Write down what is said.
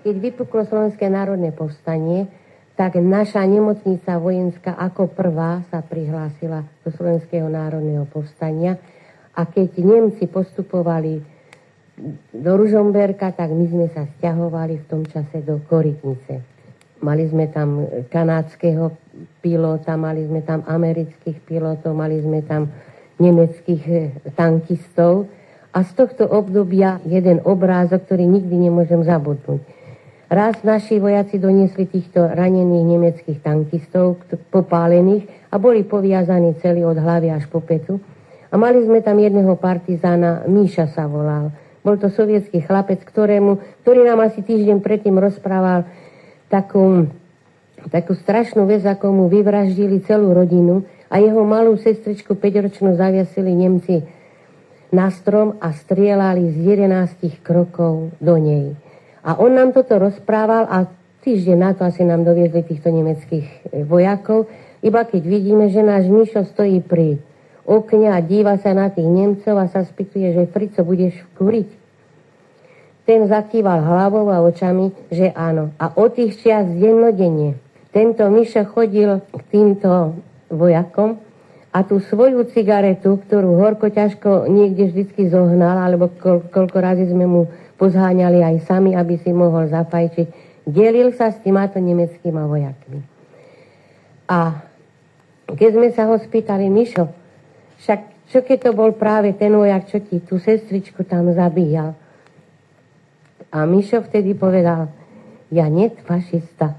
keď vypuklo Slovenské národné povstanie, tak naša nemocnica vojenská ako prvá sa prihlásila do Slovenského národného povstania. A keď Nemci postupovali do Ružomberka, tak my sme sa sťahovali v tom čase do Korytnice. Mali sme tam kanadského pilota, mali sme tam amerických pilotov, mali sme tam nemeckých tankistov. A z tohto obdobia jeden obrázok, ktorý nikdy nemôžem zabudnúť. Raz naši vojaci doniesli týchto ranených nemeckých tankistov, popálených, a boli poviazaní celí od hlavy až po petu. A mali sme tam jedného partizána, Míša sa volal. Bol to sovietský chlapec, ktorý nám asi týždeň predtým rozprával takú strašnú vec, ako mu vyvraždili celú rodinu a jeho malú sestričku 5-ročnú zaviasili Nemci na strom a strieľali z 11 krokov do nej. A on nám toto rozprával a týždeň na to asi nám doviezli týchto nemeckých vojakov, iba keď vidíme, že náš Mišo stojí pri okne a díva sa na tých Nemcov a sa spýtuje, že Frico, budeš kuriť? Ten zakýval hlavou a očami, že áno. A od tých čias dennodenne tento Mišo chodil k týmto vojakom a tú svoju cigaretu, ktorú horko ťažko niekde vždycky zohnal, alebo koľko razy sme mu pozháňali aj sami, aby si mohol zapajčiť, delil sa s týmato nemeckými vojakmi. A keď sme sa ho spýtali, Mišo, však čo keď to bol práve ten vojak, čo ti tú sestričku tam zabíjal? A Mišo vtedy povedal, ja net fašista.